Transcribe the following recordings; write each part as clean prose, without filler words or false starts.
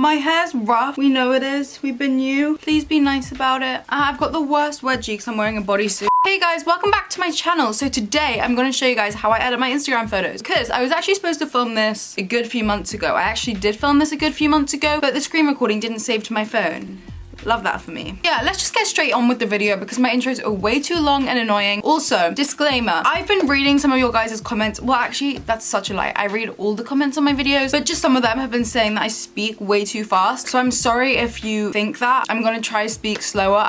My hair's rough. We know it is. We've been new. Please be nice about it. I've got the worst wedgie because I'm wearing a bodysuit. Hey guys, welcome back to my channel. So today I'm going to show you guys how I edit my Instagram photos, because I was actually supposed to film this a good few months ago. I actually did film this a good few months ago, but the screen recording didn't save to my phone. Love that for me. Yeah, let's just get straight on with the video because my intros are way too long and annoying. Also, disclaimer, I've been reading some of your guys' comments. Well, actually, that's such a lie. I read all the comments on my videos, but just some of them have been saying that I speak way too fast. So I'm sorry if you think that. I'm gonna try to speak slower.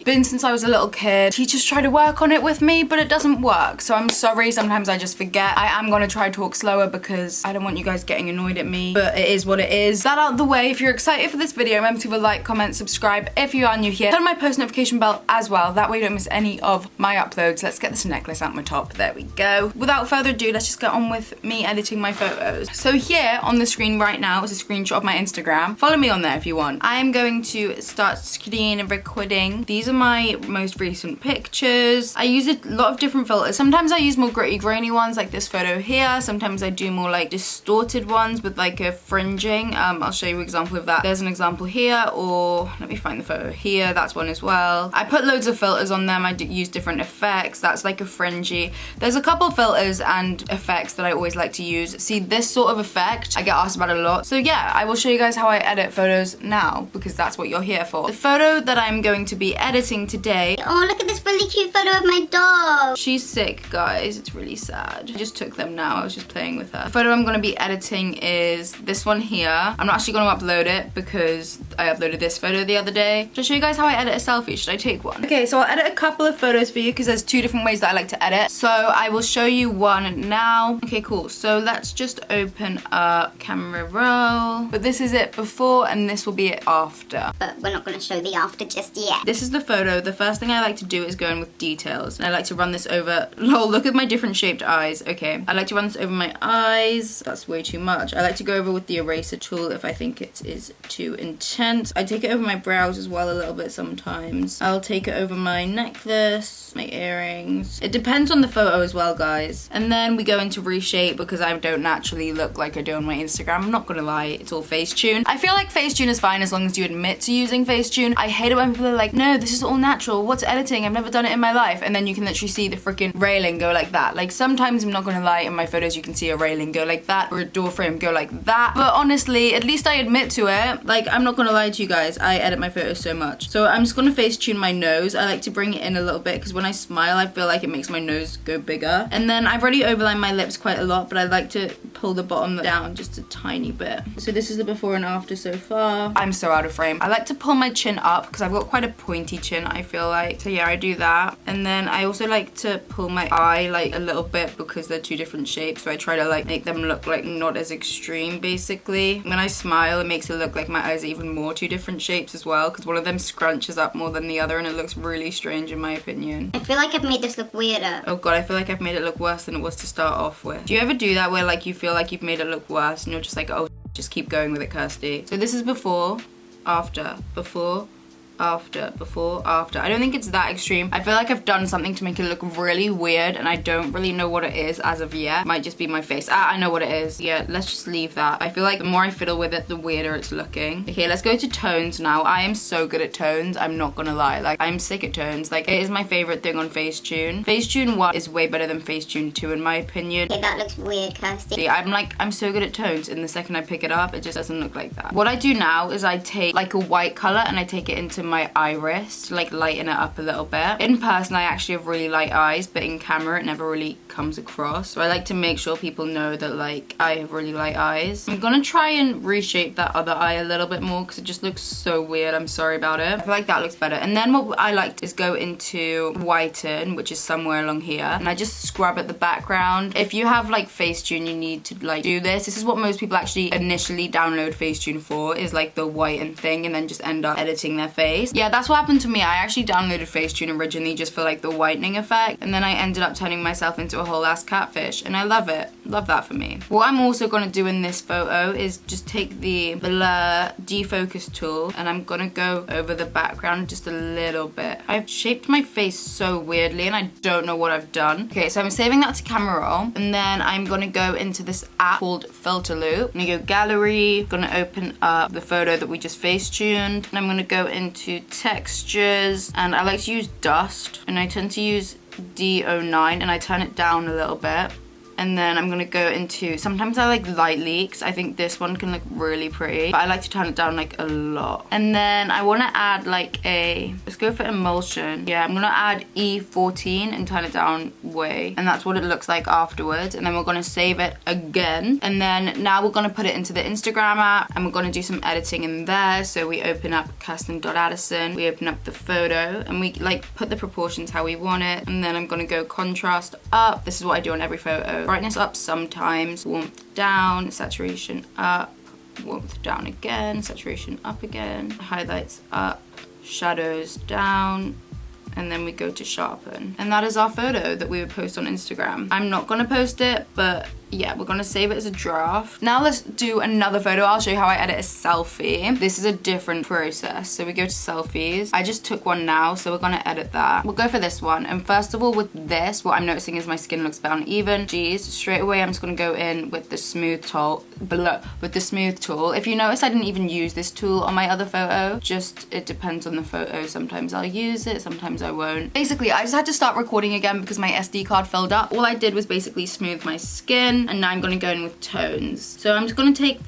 Been since I was a little kid. Teachers try to work on it with me, but it doesn't work. So I'm sorry, sometimes I just forget. I am gonna try to talk slower because I don't want you guys getting annoyed at me, but it is what it is. That out of the way, if you're excited for this video, remember to leave a like, comment, subscribe if you are new here. Turn on my post notification bell as well. That way you don't miss any of my uploads. Let's get this necklace out my top. There we go. Without further ado, let's just get on with me editing my photos. So here on the screen right now is a screenshot of my Instagram. Follow me on there if you want. I am going to start screen recording. These are my most recent pictures. I use a lot of different filters. Sometimes I use more gritty grainy ones like this photo here. Sometimes I do more like distorted ones with like a fringing. I'll show you an example of that. There's an example here, or let me find the photo here. That's one as well. I put loads of filters on them. I use different effects. That's like a fringy. There's a couple filters and effects that I always like to use. See, this sort of effect I get asked about a lot. So yeah, I will show you guys how I edit photos now because that's what you're here for. The photo that I'm going to be editing today. Oh, look at this really cute photo of my dog. She's sick, guys. It's really sad. I just took them now. I was just playing with her. The photo I'm going to be editing is this one here. I'm not actually going to upload it because I uploaded this photo the other day. Should I show you guys how I edit a selfie? Should I take one? Okay, so I'll edit a couple of photos for you because there's two different ways that I like to edit. So I will show you one now. Okay, cool. So let's just open up camera roll. But this is it before and this will be it after. But we're not going to show the after just yet. This is the photo. The first thing I like to do is go in with details. And I like to run this over, lol, look at my different shaped eyes. Okay, I like to run this over my eyes. That's way too much. I like to go over with the eraser tool if I think it is too intense. I take it over my brows as well a little bit sometimes. I'll take it over my necklace, my earrings. It depends on the photo as well, guys. And then we go into reshape because I don't naturally look like I do on my Instagram. I'm not gonna lie, it's all FaceTune. I feel like FaceTune is fine as long as you admit to using FaceTune. I hate it when people are like, no, this is all natural. What's editing? I've never done it in my life. And then you can literally see the freaking railing go like that. Like sometimes, I'm not gonna lie, in my photos you can see a railing go like that or a door frame go like that. But honestly, at least I admit to it. Like, I'm not gonna lie to you guys, I edit my photos so much. So I'm just gonna FaceTune my nose. I like to bring it in a little bit because when I smile, I feel like it makes my nose go bigger. And then I've already overlined my lips quite a lot, but I like to pull the bottom down just a tiny bit. So this is the before and after so far. I'm so out of frame. I like to pull my chin up because I've got quite a pointy chin, I feel like. So yeah, I do that. And then I also like to pull my eye like a little bit because they're two different shapes. So I try to like make them look like not as extreme basically. When I smile, it makes it look like my eyes are even more two different shapes as well because one of them scrunches up more than the other and it looks really strange in my opinion. I feel like I've made this look weirder. Oh god, I feel like I've made it look worse than it was to start off with. Do you ever do that where like you feel like you've made it look worse and you're just like, oh, just keep going with it, Kirsty? So this is before, after, before, after, before, after. I don't think it's that extreme. I feel like I've done something to make it look really weird and I don't really know what it is as of yet. Might just be my face. I know what it is. Yeah, let's just leave that. I feel like the more I fiddle with it, the weirder it's looking. Okay, let's go to tones now. I am so good at tones. I'm not gonna lie. Like, I'm sick at tones. Like, it is my favorite thing on FaceTune. FaceTune 1 is way better than FaceTune 2 in my opinion. Okay, that looks weird, Kirsty. See, I'm so good at tones and the second I pick it up, it just doesn't look like that. What I do now is I take like a white color and I take it into my iris to like lighten it up a little bit. In person I actually have really light eyes, but in camera it never really comes across. So I like to make sure people know that like I have really light eyes. I'm gonna try and reshape that other eye a little bit more because it just looks so weird. I'm sorry about it. I feel like that looks better. And then what I like is go into whiten, which is somewhere along here, and I just scrub at the background. If you have like FaceTune, you need to like do this. This is what most people actually initially download FaceTune for, is like the whiten thing and then just end up editing their face. Yeah, that's what happened to me. I actually downloaded FaceTune originally just for like the whitening effect, and then I ended up turning myself into a whole ass catfish, and I love it. Love that for me. What I'm also gonna do in this photo is just take the blur defocus tool and I'm gonna go over the background just a little bit. I've shaped my face so weirdly and I don't know what I've done. Okay, so I'm saving that to camera roll and then I'm gonna go into this app called Filter Loop. I'm gonna go gallery, gonna open up the photo that we just FaceTuned, and I'm gonna go into textures, and I like to use dust, and I tend to use D09 and I turn it down a little bit. And then I'm gonna go into, sometimes I like light leaks. I think this one can look really pretty, but I like to turn it down like a lot. And then I wanna add like let's go for emulsion. Yeah, I'm gonna add E14 and turn it down way. And that's what it looks like afterwards. And then we're gonna save it again. And then now we're gonna put it into the Instagram app and we're gonna do some editing in there. So we open up Kirsten.Addison, we open up the photo and we like put the proportions how we want it. And then I'm gonna go contrast up. This is what I do on every photo. Brightness up sometimes, warmth down, saturation up, warmth down again, saturation up again, highlights up, shadows down, and then we go to sharpen. And that is our photo that we would post on Instagram. I'm not gonna post it, but yeah, we're gonna save it as a draft. Now let's do another photo. I'll show you how I edit a selfie. This is a different process. So we go to selfies. I just took one now, so we're gonna edit that. We'll go for this one. And first of all, with this, what I'm noticing is my skin looks a bit uneven. Geez, straight away I'm just gonna go in with the smooth tool. If you notice, I didn't even use this tool on my other photo. Just, it depends on the photo. Sometimes I'll use it, sometimes I won't. Basically, I just had to start recording again because my SD card filled up. All I did was basically smooth my skin. And now I'm gonna go in with tones. So I'm just gonna take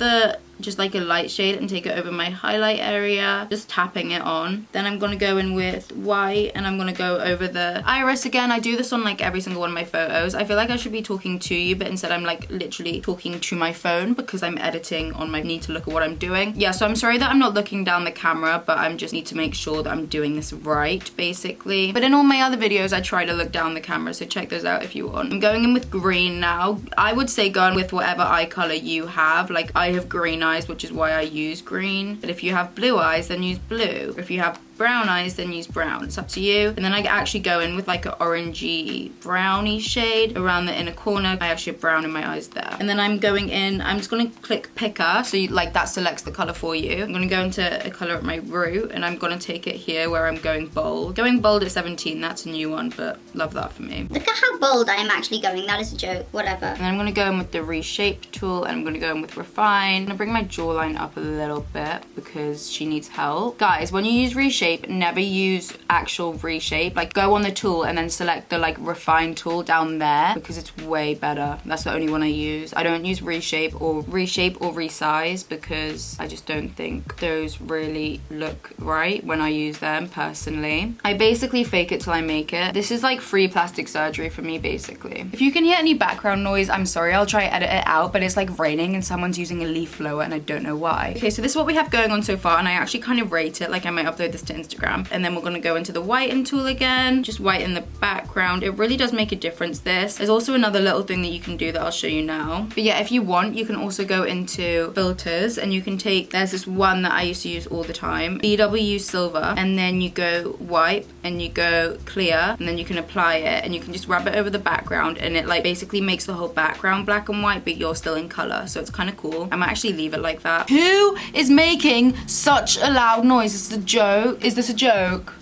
just like a light shade and take it over my highlight area, just tapping it on. Then I'm gonna go in with white and I'm gonna go over the iris again. I do this on like every single one of my photos. I feel like I should be talking to you, but instead I'm like literally talking to my phone because I'm editing on my need to look at what I'm doing. Yeah, so I'm sorry that I'm not looking down the camera, but I just need to make sure that I'm doing this right, basically. But in all my other videos, I try to look down the camera, so check those out if you want. I'm going in with green now. I would say go in with whatever eye color you have. Like I have green eyes, which is why I use green. But if you have blue eyes, then use blue. If you have brown eyes, then use brown. It's up to you. And then I actually go in with like an orangey browny shade around the inner corner. I actually have brown in my eyes there. And then I'm going in, I'm just gonna click picker, so like that selects the color for you. I'm gonna go into a color at my root and I'm gonna take it here where I'm going bold. Going bold at 17, that's a new one, but love that for me. Look at how bold I am actually going. That is a joke, whatever. And then I'm gonna go in with the reshape tool and I'm gonna go in with refine. I'm gonna bring my jawline up a little bit because she needs help. Guys, when you use reshape, never use actual reshape. Like go on the tool and then select the like refine tool down there because it's way better. That's the only one I use. I don't use reshape or resize because I just don't think those really look right when I use them personally. I basically fake it till I make it. This is like free plastic surgery for me basically. If you can hear any background noise, I'm sorry, I'll try to edit it out, but it's like raining and someone's using a leaf blower and I don't know why. Okay, so this is what we have going on so far and I actually kind of rate it. Like I might upload this to Instagram. And then we're gonna go into the whiten tool again, just whiten the background. It really does make a difference, this. There's also another little thing that you can do that I'll show you now. But yeah, if you want, you can also go into filters and you can take, there's this one that I used to use all the time, BW Silver, and then you go wipe and you go clear and then you can apply it and you can just rub it over the background and it like basically makes the whole background black and white, but you're still in color. So it's kind of cool. I might actually leave it like that. Who is making such a loud noise? Is this a joke? Is this a joke?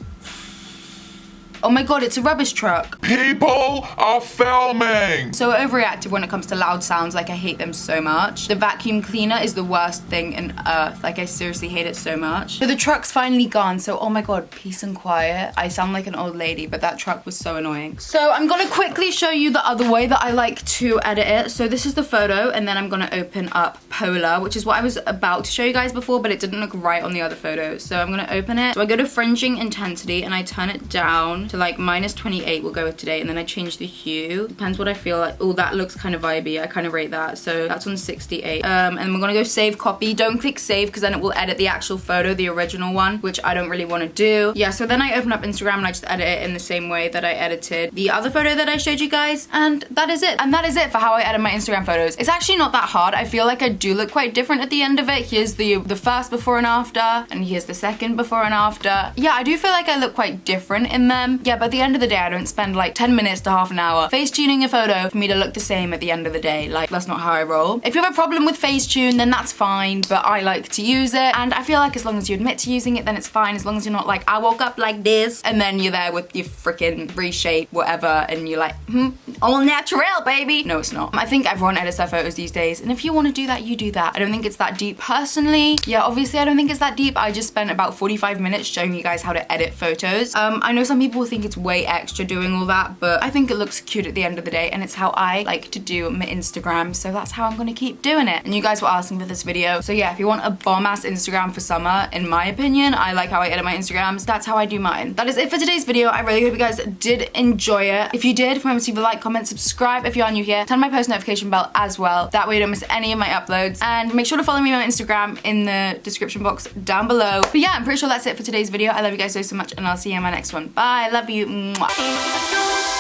Oh my god, it's a rubbish truck. People are filming! So overreactive when it comes to loud sounds, like I hate them so much. The vacuum cleaner is the worst thing in earth. Like I seriously hate it so much. So the truck's finally gone, so oh my god, peace and quiet. I sound like an old lady, but that truck was so annoying. So I'm gonna quickly show you the other way that I like to edit it. So this is the photo, and then I'm gonna open up Polar, which is what I was about to show you guys before, but it didn't look right on the other photos. So I'm gonna open it. So I go to fringing intensity, and I turn it down to like -28 we'll go with today, and then I change the hue. Depends what I feel like. Oh, that looks kind of vibey. I kind of rate that. So that's on 68. And we're gonna go save copy. Don't click save because then it will edit the actual photo, the original one, which I don't really want to do. Yeah, so then I open up Instagram and I just edit it in the same way that I edited the other photo that I showed you guys. And that is it. And that is it for how I edit my Instagram photos. It's actually not that hard. I feel like I do look quite different at the end of it. Here's the first before and after, and here's the second before and after. Yeah, I do feel like I look quite different in them. Yeah, but at the end of the day, I don't spend like 10 minutes to half an hour face tuning a photo for me to look the same at the end of the day. Like, that's not how I roll. If you have a problem with Facetune, then that's fine, but I like to use it. And I feel like as long as you admit to using it, then it's fine. As long as you're not like, I woke up like this, and then you're there with your freaking reshape, whatever, and you're like, all natural, baby. No, it's not. I think everyone edits their photos these days, and if you want to do that, you do that. I don't think it's that deep personally. Yeah, obviously I don't think it's that deep. I just spent about 45 minutes showing you guys how to edit photos. I know some people think it's way extra doing all that, but I think it looks cute at the end of the day, and it's how I like to do my Instagram, so that's how I'm gonna keep doing it. And you guys were asking for this video, so yeah, if you want a bomb-ass Instagram for summer, in my opinion, I like how I edit my Instagrams. That's how I do mine. That is it for today's video. I really hope you guys did enjoy it. If you did, remember to leave a like, comment, subscribe if you are new here, turn my post notification bell as well. That way you don't miss any of my uploads, and make sure to follow me on Instagram in the description box down below. But yeah, I'm pretty sure that's it for today's video. I love you guys so much, and I'll see you in my next one. Bye, love you. Mwah.